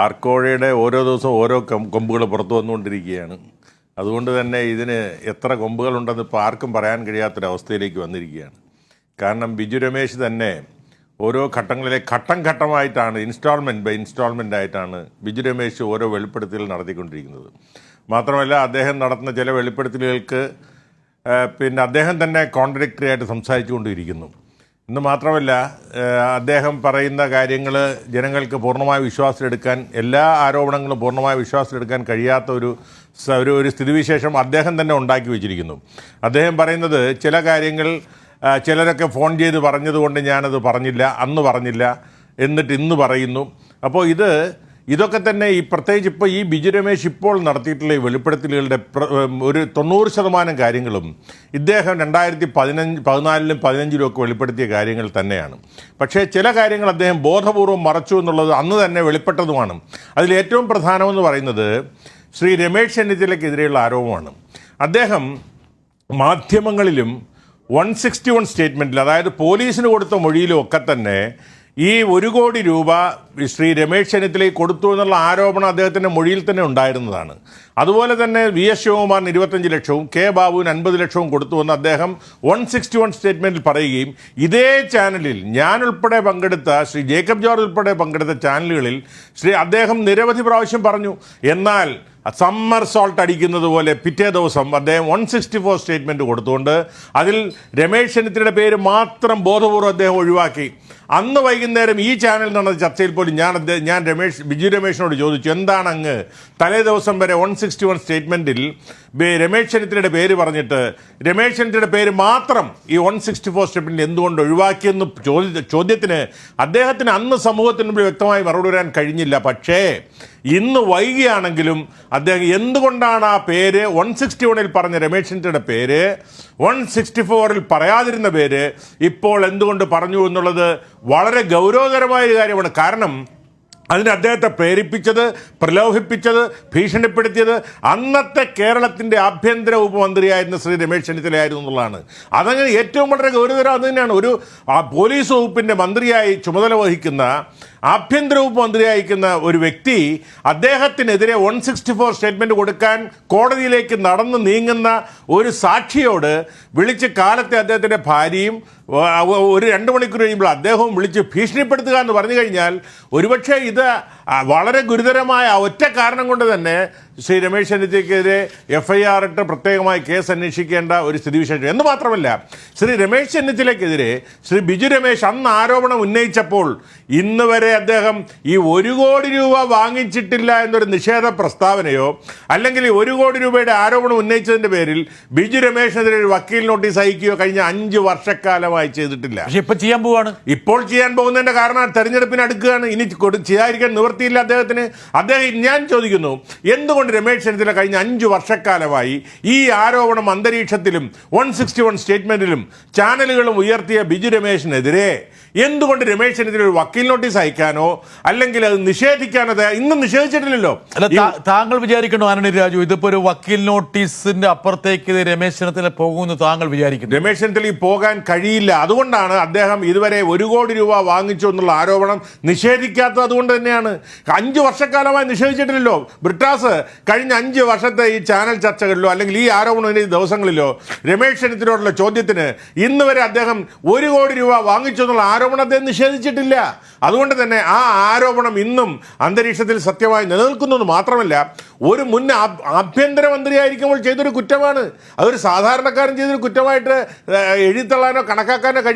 ആർക്കോഴയുടെ ഓരോ ദിവസവും ഓരോ കൊമ്പുകൾ പുറത്തു വന്നുകൊണ്ടിരിക്കുകയാണ്. അതുകൊണ്ട് തന്നെ ഇതിന് എത്ര കൊമ്പുകളുണ്ടെന്ന് ഇപ്പോൾ ആർക്കും പറയാൻ കഴിയാത്തൊരവസ്ഥയിലേക്ക് വന്നിരിക്കുകയാണ്. കാരണം ബിജു രമേശ് തന്നെ ഓരോ ഘട്ടങ്ങളിലെ ഘട്ടമായിട്ടാണ് ഇൻസ്റ്റാൾമെൻറ്റ് ബൈ ഇൻസ്റ്റാൾമെൻ്റ് ആയിട്ടാണ് ബിജു രമേശ് ഓരോ വെളിപ്പെടുത്തലുകൾ നടത്തിക്കൊണ്ടിരിക്കുന്നത്. മാത്രമല്ല അദ്ദേഹം നടത്തുന്ന ചില വെളിപ്പെടുത്തലുകൾക്ക് അദ്ദേഹം തന്നെ കോൺട്രഡിക്ടറി ആയിട്ട് സംസാരിച്ചുകൊണ്ടിരിക്കുന്നു. ഇന്ന് മാത്രമല്ല അദ്ദേഹം പറയുന്ന കാര്യങ്ങൾ ജനങ്ങൾക്ക് പൂർണ്ണമായ വിശ്വാസത്തിലെടുക്കാൻ, എല്ലാ ആരോപണങ്ങളും പൂർണ്ണമായ വിശ്വാസത്തിലെടുക്കാൻ കഴിയാത്ത ഒരു സ്ഥിതിവിശേഷം അദ്ദേഹം തന്നെ ഉണ്ടാക്കി വെച്ചിരിക്കുന്നു. അദ്ദേഹം പറയുന്നത് ചില കാര്യങ്ങൾ ചിലരൊക്കെ ഫോൺ ചെയ്ത് പറഞ്ഞതുകൊണ്ട് ഞാനത് പറഞ്ഞില്ല, അന്ന് പറഞ്ഞില്ല, എന്നിട്ട് ഇന്ന് പറയുന്നു. അപ്പോൾ ഇതൊക്കെ തന്നെ പ്രത്യേകിച്ച് ഇപ്പോൾ ഈ ബിജു രമേശ് ഇപ്പോൾ നടത്തിയിട്ടുള്ള ഈ വെളിപ്പെടുത്തലുകളുടെ ഒരു 90% കാര്യങ്ങളും ഇദ്ദേഹം 2014-ലും 15-ലും ഒക്കെ വെളിപ്പെടുത്തിയ കാര്യങ്ങൾ തന്നെയാണ്. പക്ഷേ ചില കാര്യങ്ങൾ അദ്ദേഹം ബോധപൂർവം മറച്ചു എന്നുള്ളത് അന്ന് തന്നെ വെളിപ്പെട്ടതുമാണ്. അതിലേറ്റവും പ്രധാനമെന്ന് പറയുന്നത് ശ്രീ രമേശ് ചെന്നിത്തലയ്ക്കെതിരെയുള്ള ആരോപണമാണ്. അദ്ദേഹം മാധ്യമങ്ങളിലും 161 സ്റ്റേറ്റ്മെൻറ്റിൽ, അതായത് പോലീസിന് കൊടുത്ത മൊഴിയിലും ഒക്കെ തന്നെ ഈ 1 കോടി രൂപ ശ്രീ രമേശ് ചെന്നിത്തലയ്ക്ക് കൊടുത്തു എന്നുള്ള ആരോപണം അദ്ദേഹത്തിൻ്റെ മൊഴിയിൽ തന്നെ ഉണ്ടായിരുന്നതാണ്. അതുപോലെ തന്നെ VS ശിവകുമാറിന് 25 ലക്ഷവും കെ ബാബുവിന് 50 ലക്ഷവും കൊടുത്തുവെന്ന് അദ്ദേഹം 161 സ്റ്റേറ്റ്മെൻറ്റിൽ പറയുകയും ഇതേ ചാനലിൽ ഞാൻ ഉൾപ്പെടെ പങ്കെടുത്ത ശ്രീ ജേക്കബ് ജോർജ് ഉൾപ്പെടെ പങ്കെടുത്ത ചാനലുകളിൽ അദ്ദേഹം നിരവധി പ്രാവശ്യം പറഞ്ഞു. എന്നാൽ സമ്മർ സോൾട്ട് അടിക്കുന്നത് പോലെ പിറ്റേ ദിവസം അദ്ദേഹം 164 സ്റ്റേറ്റ്മെൻറ്റ് കൊടുത്തുകൊണ്ട് അതിൽ രമേശ് ചെന്നിത്തലയുടെ പേര് മാത്രം ബോധപൂർവ്വം അദ്ദേഹം ഒഴിവാക്കി. അന്ന് വൈകുന്നേരം ഈ ചാനലിൽ നടന്ന ചർച്ചയിൽ പോലും ഞാൻ ബിജു രമേശിനോട് ചോദിച്ചു, എന്താണ് അങ്ങ് തലേ ദിവസം വരെ 161 സ്റ്റേറ്റ്മെൻറ്റിൽ രമേശ് ചെന്നിത്തലയുടെ പേര് പറഞ്ഞിട്ട് രമേശ് ചെന്നിത്തലയുടെ പേര് മാത്രം ഈ 164 സ്റ്റേറ്റ്മെൻറ്റിൽ എന്തുകൊണ്ട് ഒഴിവാക്കിയെന്ന് ചോദ്യത്തിന് അദ്ദേഹത്തിന് അന്ന് സമൂഹത്തിന് മുമ്പിൽ വ്യക്തമായി മറുപടി വരാൻ കഴിഞ്ഞില്ല. പക്ഷേ ഇന്ന് വൈകിയാണെങ്കിലും അദ്ദേഹം എന്തുകൊണ്ടാണ് ആ പേര് 161-ൽ പറഞ്ഞ രമേശ് ചെന്നിത്തലയുടെ പേര് 164-ൽ പറയാതിരുന്ന പേര് ഇപ്പോൾ എന്തുകൊണ്ട് പറഞ്ഞു എന്നുള്ളത് വളരെ ഗൗരവതരമായ ഒരു കാര്യമാണ്. കാരണം അതിന് അദ്ദേഹത്തെ പ്രേരിപ്പിച്ചത്, പ്രലോഭിപ്പിച്ചത്, ഭീഷണിപ്പെടുത്തിയത് അന്നത്തെ കേരളത്തിൻ്റെ ആഭ്യന്തര ഉപമന്ത്രിയായിരുന്ന ശ്രീ രമേശ് ചെന്നിത്തലയായിരുന്നു എന്നുള്ളതാണ്. അതങ്ങനെ ഏറ്റവും വളരെ ഗൗരവതരം അത് തന്നെയാണ്. ഒരു പോലീസ് വകുപ്പിൻ്റെ മന്ത്രിയായി ചുമതല വഹിക്കുന്ന, ആഭ്യന്തര വകുപ്പ് മന്ത്രിയായിരിക്കുന്ന ഒരു വ്യക്തി അദ്ദേഹത്തിനെതിരെ 164 സ്റ്റേറ്റ്മെൻറ്റ് കൊടുക്കാൻ കോടതിയിലേക്ക് നടന്ന് നീങ്ങുന്ന ഒരു സാക്ഷിയോട് വിളിച്ച് കാലത്തെ അദ്ദേഹത്തിൻ്റെ ഭാര്യയും ഒരു 2 മണിക്കൂർ കഴിയുമ്പോൾ അദ്ദേഹവും വിളിച്ച് ഭീഷണിപ്പെടുത്തുക എന്ന് പറഞ്ഞു കഴിഞ്ഞാൽ ഒരുപക്ഷെ ഇത് വളരെ ഗുരുതരമായ ഒറ്റ കാരണം കൊണ്ട് തന്നെ ശ്രീ രമേശ് ചെന്നിത്തലയ്ക്കെതിരെ FIR ഇട്ട് പ്രത്യേകമായി കേസ് അന്വേഷിക്കേണ്ട ഒരു സ്ഥിതിവിശേഷം. എന്ന് മാത്രമല്ല, ശ്രീ രമേശ് ചെന്നിത്തലയ്ക്കെതിരെ ശ്രീ ബിജു രമേശ് അന്ന് ആരോപണം ഉന്നയിച്ചപ്പോൾ ഇന്ന് വരെ അദ്ദേഹം ഈ 1 കോടി രൂപ വാങ്ങിച്ചിട്ടില്ല എന്നൊരു നിഷേധ പ്രസ്താവനയോ അല്ലെങ്കിൽ 1 കോടി രൂപയുടെ ആരോപണം ഉന്നയിച്ചതിൻ്റെ പേരിൽ ബിജു രമേശിനെതിരെ ഒരു വക്കീൽ നോട്ടീസ് അയക്കുകയോ കഴിഞ്ഞ 5 വർഷക്കാലമായി ചെയ്തിട്ടില്ല. പക്ഷേ ഇപ്പോൾ ചെയ്യാൻ പോകുന്നതിൻ്റെ കാരണം തെരഞ്ഞെടുപ്പിന് അടുക്കുകയാണ്. ഇനി ചെയ്യാതിരിക്കാൻ നിവൃത്തിയില്ല അദ്ദേഹത്തിന്. ഞാൻ ചോദിക്കുന്നു, എന്തുകൊണ്ട് രമേശ് ചെന്നിത്തല കഴിഞ്ഞ 5 വർഷക്കാലമായി ഈ ആരോപണം അന്തരീക്ഷത്തിലും 161 സ്റ്റേറ്റ്മെന്റിലും ചാനലുകളും ഉയർത്തിയ ബിജു രമേശിനെതിരെ എന്തുകൊണ്ട് രമേശ് ചെന്നിത്തല ഒരു വക്കീൽ നോട്ടീസ് അയക്കാനോ അല്ലെങ്കിൽ അത് നിഷേധിക്കാനോ ഇന്നും നിഷേധിച്ചിട്ടില്ലല്ലോ? താങ്കൾ വിചാരിക്കണോ ആന്റണി രാജു, ഇതിപ്പോ ഒരു വക്കീൽ നോട്ടീസിന്റെ അപ്പുറത്തേക്ക് രമേശ് ചെന്നിത്തല പോകുമെന്ന് താങ്കൾ വിചാരിക്കുന്നു? രമേശ് ചെന്നിത്തല പോകാൻ കഴിയില്ല. അതുകൊണ്ടാണ് അദ്ദേഹം ഇതുവരെ 1 കോടി രൂപ വാങ്ങിച്ചു എന്നുള്ള ആരോപണം നിഷേധിക്കാത്തത്. അതുകൊണ്ട് തന്നെയാണ് 5 വർഷക്കാലമായി നിഷേധിച്ചിട്ടില്ലല്ലോ. ബ്രിട്ടാസ് കഴിഞ്ഞ 5 വർഷത്തെ ഈ ചാനൽ ചർച്ചകളിലോ അല്ലെങ്കിൽ ഈ ആരോപണ ദിവസങ്ങളിലോ രമേശ് ചെന്നിത്തലയോടുള്ള ചോദ്യത്തിന് ഇന്ന് വരെ അദ്ദേഹം 1 കോടി രൂപ വാങ്ങിച്ചു എന്നുള്ള ആരോപണം അദ്ദേഹം നിഷേധിച്ചിട്ടില്ല. അതുകൊണ്ട് തന്നെ ആ ആരോപണം ഇന്നും അന്തരീക്ഷത്തിൽ സത്യമായി നിലനിൽക്കുന്നു. മാത്രമല്ല, ഒരു മുൻ ആഭ്യന്തരമന്ത്രിയായിരിക്കുമ്പോൾ ചെയ്തൊരു കുറ്റമാണ്. അതൊരു സാധാരണക്കാരൻ ചെയ്തൊരു കുറ്റമായിട്ട് എഴുതിത്തള്ളാനോ കണക്കാക്കാനോ കഴിയും.